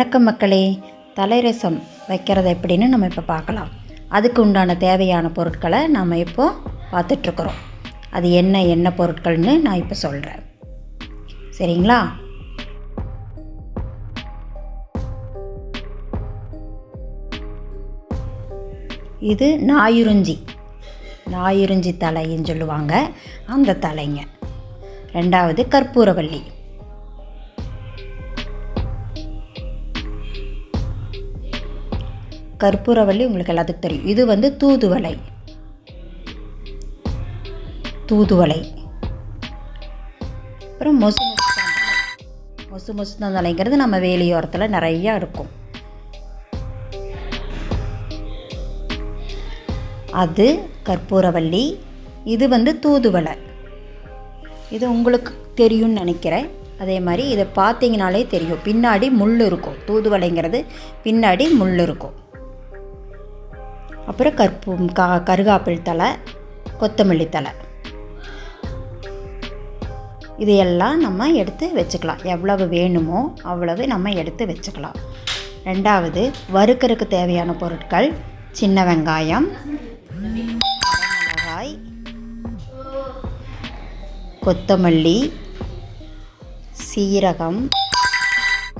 வணக்கம் மக்களே. தலைரசம் வைக்கிறது எப்படின்னு நம்ம இப்போ பார்க்கலாம். அதுக்கு உண்டான தேவையான பொருட்களை நம்ம இப்போ பார்த்துட்ருக்குறோம். அது என்ன பொருட்கள்னு நான் இப்போ சொல்கிறேன், சரிங்களா? இது நாயுறிஞ்சி தலைன்னு சொல்லுவாங்க, அந்த தலைங்க. ரெண்டாவது கற்பூரவள்ளி, உங்களுக்கு எல்லாத்துக்கும் தெரியும். இது வந்து தூதுவளை. அப்புறம் மொசு தலைங்கிறது நம்ம வேலியோரத்தில் நிறையா இருக்கும். அது கற்பூரவள்ளி. இது வந்து தூதுவளை. இது உங்களுக்கு தெரியும்னு நினைக்கிறேன். அதே மாதிரி இதை பார்த்தீங்கனாலே தெரியும், பின்னாடி முள் இருக்கும். தூதுவளைங்கிறது பின்னாடி முள் இருக்கும். அப்புறம் கருகாப்பிள் தலை, கொத்தமல்லி தலை, இதையெல்லாம் நம்ம எடுத்து வச்சுக்கலாம். எவ்வளவு வேணுமோ அவ்வளவு நம்ம எடுத்து வச்சுக்கலாம். ரெண்டாவது, வறுக்கறதுக்கு தேவையான பொருட்கள்: சின்ன வெங்காயம், மிளகாய், கொத்தமல்லி, சீரகம்,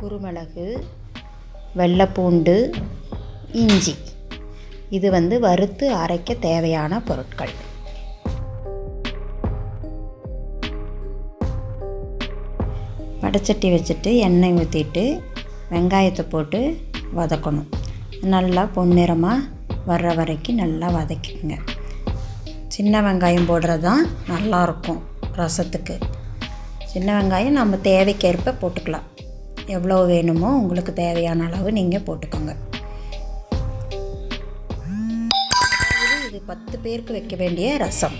குருமிளகு, வெள்ளைப்பூண்டு, இஞ்சி. இது வந்து வறுத்து அரைக்க தேவையான பொருட்கள். வடைச்சட்டி வச்சுட்டு எண்ணெய் ஊற்றிட்டு வெங்காயத்தை போட்டு வதக்கணும். நல்லா பொன்னிறமாக வர்ற வரைக்கும் நல்லா வதக்கிங்க. சின்ன வெங்காயம் போடுறது தான் நல்லாயிருக்கும் ரசத்துக்கு. சின்ன வெங்காயம் நம்ம தேவைக்கேற்ப போட்டுக்கலாம். எவ்வளோ வேணுமோ உங்களுக்கு தேவையான அளவு நீங்கள் போட்டுக்கோங்க. இது 10 பேருக்கு வைக்க வேண்டிய ரசம்.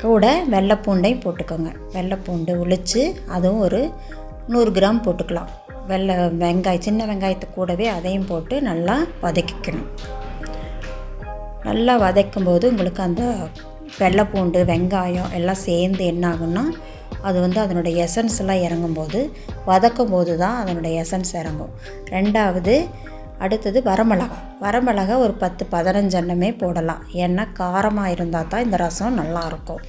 கூட வெள்ளைப்பூண்டையும் போட்டுக்கோங்க. வெள்ளைப்பூண்டு உளித்து அதுவும் ஒரு 100 கிராம் போட்டுக்கலாம். சின்ன வெங்காயத்தை கூடவே அதையும் போட்டு நல்லா வதக்கிக்கணும். நல்லா வதக்கும்போது உங்களுக்கு அந்த வெள்ளைப்பூண்டு வெங்காயம் எல்லாம் சேர்ந்து என்ன ஆகும்னா, அது வந்து அதனுடைய எசன்ஸ் எல்லாம் இறங்கும்போது, வதக்கும் போது தான் அதனுடைய எசன்ஸ் இறங்கும். ரெண்டாவது, அடுத்தது வரமிளகா ஒரு 10-15 எண்ணமே போடலாம். ஏன்னா காரமாக இருந்தால் தான் இந்த ரசம் நல்லாயிருக்கும்.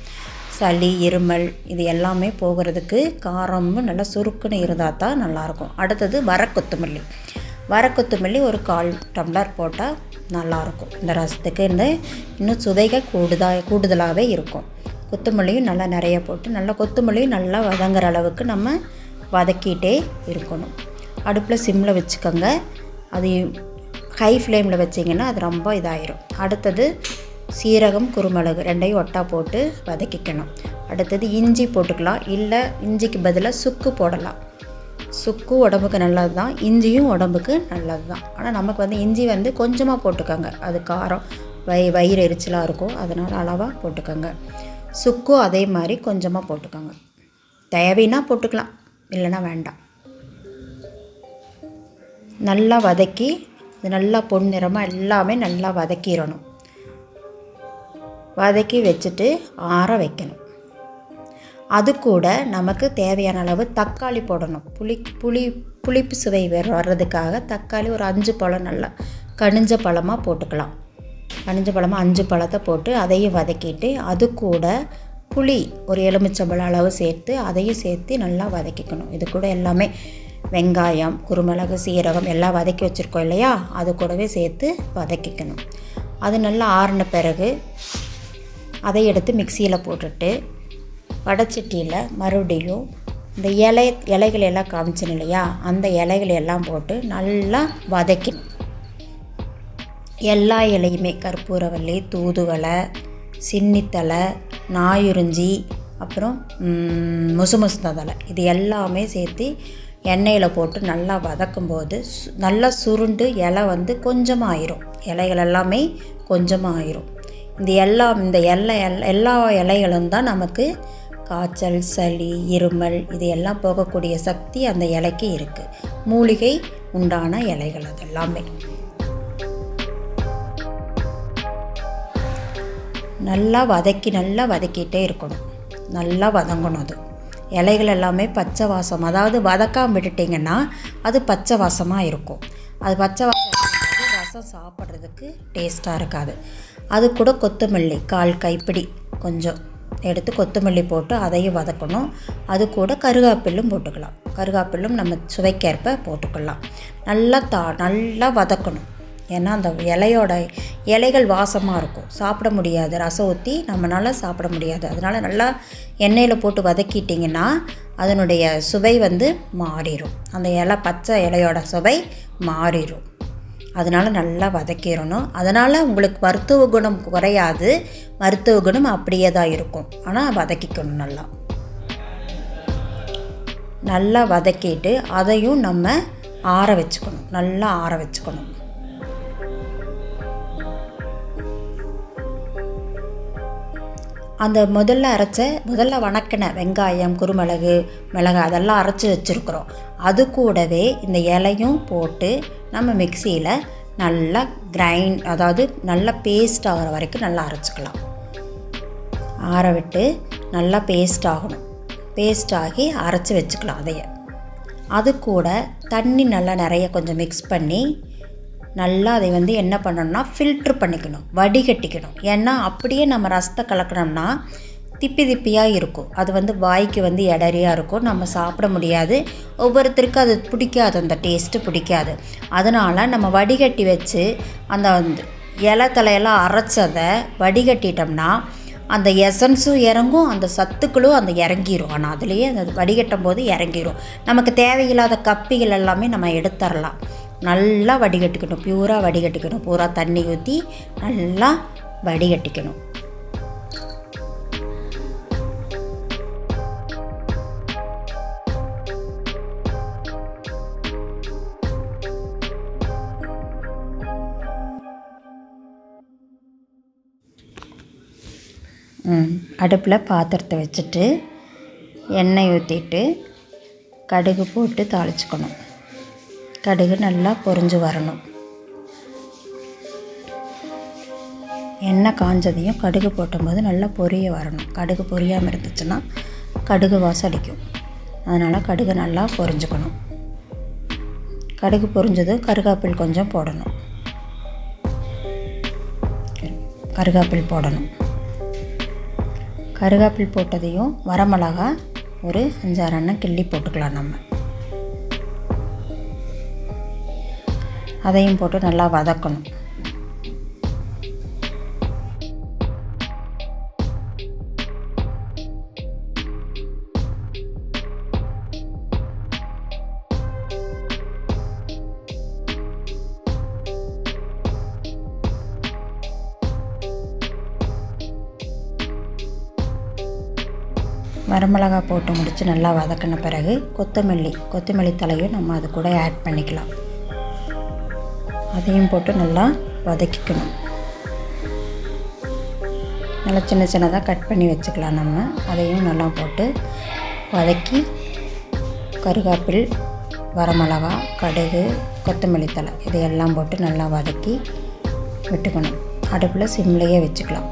சளி, இருமல் இது எல்லாமே போகிறதுக்கு காரமும் நல்லா சுருக்குன்னு இருந்தால் தான் நல்லாயிருக்கும். அடுத்தது வரக்கொத்தமல்லி ஒரு 1/4 டம்ளர் போட்டால் நல்லாயிருக்கும். இந்த ரசத்துக்கு இன்னும் சுவைகள் கூடுதலாகவே இருக்கும். கொத்தமல்லியும் நல்லா நிறைய போட்டு கொத்தமல்லியும் நல்லா வதங்குற அளவுக்கு நம்ம வதக்கிட்டே இருக்கணும். அடுப்பில் சிம்மில் வச்சுக்கோங்க. அது ஹை ஃப்ளேமில் வச்சிங்கன்னா அது ரொம்ப இதாகிடும். அடுத்தது சீரகம், குருமிளகு ரெண்டையும் ஒட்டா போட்டு வதக்கிக்கணும். அடுத்தது இஞ்சி போட்டுக்கலாம். இல்லை இஞ்சிக்கு பதிலாக சுக்கு போடலாம். சுக்கு உடம்புக்கு நல்லது தான், இஞ்சியும் உடம்புக்கு நல்லது தான். ஆனால் நமக்கு வந்து இஞ்சி வந்து கொஞ்சமாக போட்டுக்கோங்க. அது காரம் வயிறு எரிச்சலாக இருக்கும், அதனால் அளவாக போட்டுக்கோங்க. சுக்கும் அதே மாதிரி கொஞ்சமாக போட்டுக்கோங்க. தேவைன்னா போட்டுக்கலாம், இல்லைன்னா வேண்டாம். நல்லா வதக்கி இது நல்லா பொன்னிறமாக எல்லாமே நல்லா வதக்கிடணும். வதக்கி வச்சுட்டு ஆற வைக்கணும். அது கூட நமக்கு தேவையான அளவு தக்காளி போடணும். புளிப்பு சுவை வர்றதுக்காக தக்காளி ஒரு 5 பழம் நல்லா கனிஞ்ச பழமாக போட்டுக்கலாம். கனிஞ்ச பழமாக 5 பழத்தை போட்டு அதையும் வதக்கிட்டு, அது கூட புளி ஒரு எலுமிச்சம்பழம் அளவு சேர்த்து அதையும் சேர்த்து நல்லா வதக்கிக்கணும். இது கூட எல்லாமே வெங்காயம், குருமிளகு, சீரகம் எல்லாம் வதக்கி வச்சுருக்கோம் இல்லையா, அது கூடவே சேர்த்து வதக்கிக்கணும். அது நல்லா ஆறின பிறகு அதை எடுத்து மிக்சியில் போட்டுட்டு வடைச்சட்டியில் மறுபடியும் இந்த இலைகள் எல்லாம் காமிச்சேன் இல்லையா, அந்த இலைகள் எல்லாம் போட்டு நல்லா வதக்கணும். எல்லா இலையுமே கற்பூரவள்ளி, தூதுவளை, சின்னித்தலை, நாயுறிஞ்சி, அப்புறம் மொசு தலை, இது எல்லாமே சேர்த்து எண்ணெயில் போட்டு நல்லா வதக்கும்போது நல்லா சுருண்டு இலை வந்து கொஞ்சமாக ஆயிரும். இலைகள் எல்லாமே கொஞ்சமாக ஆயிரும். இந்த எல்லா இலைகளும் தான் நமக்கு காய்ச்சல், சளி, இருமல் இது எல்லாம் போகக்கூடிய சக்தி அந்த இலைக்கு இருக்குது. மூலிகை உண்டான இலைகள் அதெல்லாமே. நல்லா வதக்கிட்டே இருக்கணும். நல்லா வதங்கணும். அது இலைகள் எல்லாமே பச்சை வாசம், அதாவது வதக்காமல் விட்டுட்டிங்கன்னா அது பச்சை வாசமாக இருக்கும். அது பச்சை வாசம் இருக்கும்போது ரசம் சாப்பிட்றதுக்கு டேஸ்ட்டாக இருக்காது. அது கூட கொத்தமல்லி 1/4 கைப்பிடி கொஞ்சம் எடுத்து கொத்தமல்லி போட்டு அதையும் வதக்கணும். அது கூட கருவேப்பிலும் போட்டுக்கலாம். கருவேப்பிலும் நம்ம சுவைக்கேற்ப போட்டுக்கலாம். நல்லா வதக்கணும். ஏன்னா அந்த இலைகள் வாசமாக இருக்கும், சாப்பிட முடியாது. ரசம் ஊற்றி நம்மளால் சாப்பிட முடியாது. அதனால் நல்லா எண்ணெயில் போட்டு வதக்கிட்டிங்கன்னா அதனுடைய சுவை மாறிடும். அந்த பச்சை இலையோட சுவை மாறிடும். அதனால் நல்லா வதக்கிடணும். அதனால் உங்களுக்கு மருத்துவ குணம் குறையாது, மருத்துவ குணம் அப்படியே தான் இருக்கும். ஆனால் வதக்கிக்கணும். நல்லா வதக்கிட்டு அதையும் நம்ம ஆற வச்சுக்கணும். நல்லா ஆற வச்சுக்கணும். அந்த முதல்ல வணக்கின வெங்காயம், குருமிளகு, மிளகாய் அதெல்லாம் அரைச்சி வச்சுருக்குறோம். அது கூடவே இந்த இலையும் போட்டு நம்ம மிக்சியில் நல்லா அதாவது நல்லா பேஸ்ட் ஆகிற வரைக்கும் நல்லா அரைச்சிக்கலாம். ஆற விட்டு நல்லா பேஸ்ட் ஆகணும். பேஸ்ட் ஆகி அரைச்சி வச்சுக்கலாம். அது கூட தண்ணி நல்லா நிறைய கொஞ்சம் மிக்ஸ் பண்ணி நல்லா அதை என்ன பண்ணணும்னா ஃபில்ட்ரு பண்ணிக்கணும், வடிகட்டிக்கணும். ஏன்னா அப்படியே நம்ம ரசத்தை கலக்கணும்னா திப்பியாக இருக்கும். அது வாய்க்கு எடரியாக இருக்கும், நம்ம சாப்பிட முடியாது. ஒவ்வொருத்தருக்கும் அது பிடிக்காது, அந்த டேஸ்ட்டு பிடிக்காது. அதனால் நம்ம வடிகட்டி வச்சு அந்த இலை தலையெல்லாம் அரைச்சதை வடிகட்டிட்டோம்னா அந்த எசன்ஸும் இறங்கும், அந்த சத்துக்களும் இறங்கிடும். ஆனால் அதுலேயே அந்த வடிகட்டும் போது இறங்கிடும். நமக்கு தேவையில்லாத கப்பிகள் எல்லாமே நம்ம எடுத்துடலாம். நல்லா வடிகட்டிக்கணும், பியூராக வடிகட்டிக்கணும். பூரா தண்ணி ஊற்றி நல்லா வடிகட்டிக்கணும். அடுப்பில் பாத்திரத்தை வச்சுட்டு எண்ணெய் ஊற்றிட்டு கடுகு போட்டு தாளிச்சுக்கணும். கடுகு நல்லா பொரிஞ்சு வரணும். எண்ணெய் காஞ்சதையும் கடுகு போட்டும்போது நல்லா பொரிய வரணும். கடுகு பொரியாமல் இருந்துச்சுன்னா கடுகு வாசம் அடிக்கும். அதனால் கடுகு நல்லா பொரிஞ்சுக்கணும். கடுகு பொரிஞ்சதும் கருவேப்பில் கொஞ்சம் போடணும். கருவேப்பில் போடணும். கருவேப்பில் போட்டதையும் வரமிளகா ஒரு 5-6 எண்ணெய் கிள்ளி போட்டுக்கலாம். நம்ம அதையும் போட்டு நல்லா வதக்கணும். வரமிளகா போட்டு முடித்து நல்லா வதக்கின பிறகு கொத்தமல்லி தலையும் நம்ம அது கூட ஆட் பண்ணிக்கலாம். அதையும் போட்டு நல்லா வதக்கிக்கணும். நல்லா சின்னதாக கட் பண்ணி வச்சுக்கலாம். நம்ம அதையும் நல்லா போட்டு வதக்கி கருவேப்பில், வரமிளகா, கடுகு, கொத்தமல்லி தழை இதையெல்லாம் போட்டு நல்லா வதக்கி விட்டுக்கணும். அடுப்பில் சிம்லேயே வச்சுக்கலாம்.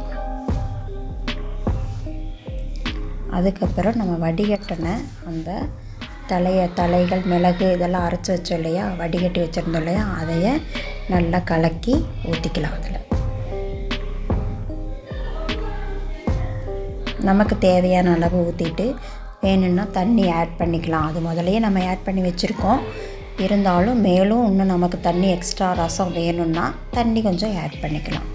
அதுக்கப்புறம் நம்ம வடிகட்டின அந்த தலைகள், மிளகு இதெல்லாம் அரைச்சி வச்சோம் இல்லையா, வடிகட்டி வச்சுருந்தோம் இல்லையா, அதையே நல்லா கலக்கி ஊற்றிக்கலாம். அதில் நமக்கு தேவையான அளவு ஊற்றிட்டு வேணும்னா தண்ணி ஆட் பண்ணிக்கலாம். அது முதலையே நம்ம ஆட் பண்ணி வச்சுருக்கோம். இருந்தாலும் மேலும் இன்னும் நமக்கு தண்ணி எக்ஸ்ட்ரா ரசம் வேணும்னா தண்ணி கொஞ்சம் ஆட் பண்ணிக்கலாம்.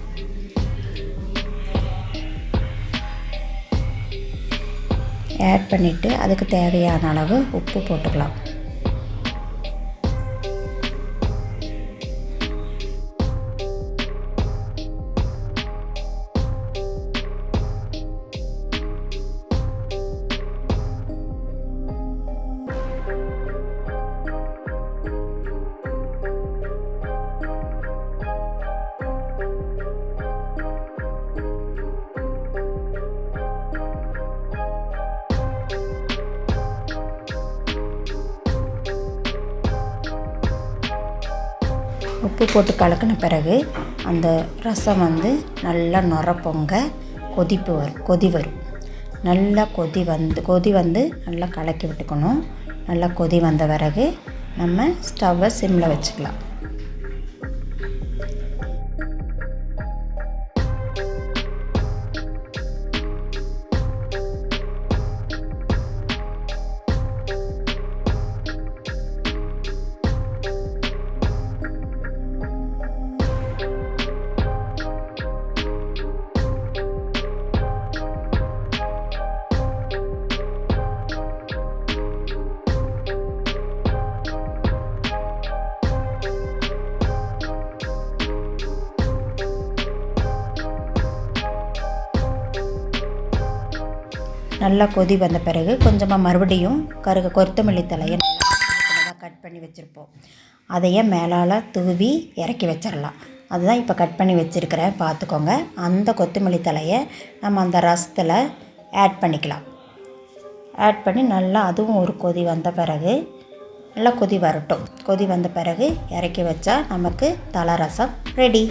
ஆட் பண்ணிவிட்டு அதுக்கு தேவையான அளவு உப்பு போட்டுக்கலாம். உப்பு போட்டு கலக்கின பிறகு அந்த ரசம் நல்லா நுர பொங்க கொதி வரும். நல்லா கொதி வந்து நல்லா கலக்கி விட்டுக்கணும். நல்லா கொதி வந்த பிறகு நம்ம ஸ்டவ்வை சிம்மில் வச்சுக்கலாம். நல்லா கொதி வந்த பிறகு கொஞ்சமாக மறுபடியும் கொத்தமல்லி தலையை கட் பண்ணி வச்சுருப்போம். அதையே மேலால் தூவி இறக்கி வச்சிடலாம். அதுதான் இப்போ கட் பண்ணி வச்சுருக்கிறேன், பார்த்துக்கோங்க. அந்த கொத்தமல்லி தலையை நம்ம அந்த ரசத்தில் ஆட் பண்ணிக்கலாம். ஆட் பண்ணி நல்லா அதுவும் ஒரு கொதி வந்த பிறகு நல்லா கொதி வரட்டும். கொதி வந்த பிறகு இறக்கி வச்சா நமக்கு தலை ரசம் ரெடி.